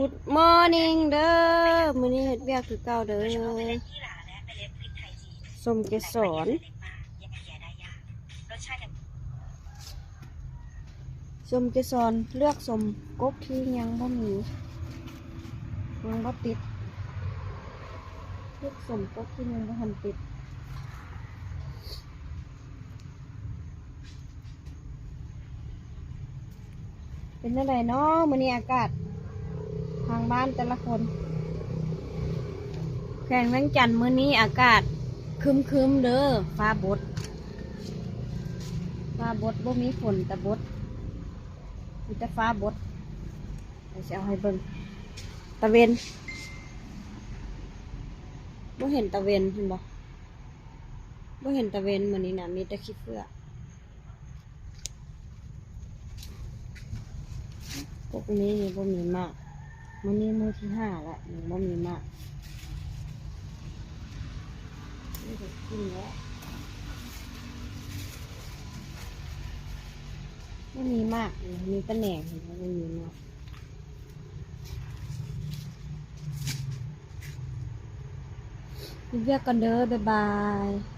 Good morning เด้อมื้อนี้เฮ็ดเวียกคือเก่าเด้อส้มเกสรส้มเกสรเลือกส้มกกที่ยังบ่มียังบ่ติดเลือกส้มกกที่ยังบ่ทันติดเป็นจังไดเนาะมื้อนี้อากาศทางบ้านแต่ละคนแข่งแมงจันทร์มื้อนี้อากาศครึมๆเด้อฟ้าบดบ่มีฝนแต่บดมีแต่ฟ้าบดจะเอาให้เบิ่งตะเวนบ่เห็นตะเวนเห็นบ่เห็นตะเวนมื้อนี้น่ะมีแต่ขี้เฟือกพวกนี้บ่มีมากมื้อนี้มื้อที่5ละบ่มีมากนี่ก็กินแล้วไม่มีมากมีแต่แหน่งเห็นไหมไม่มีมากเรียกกันเด้อบ๊ายบาย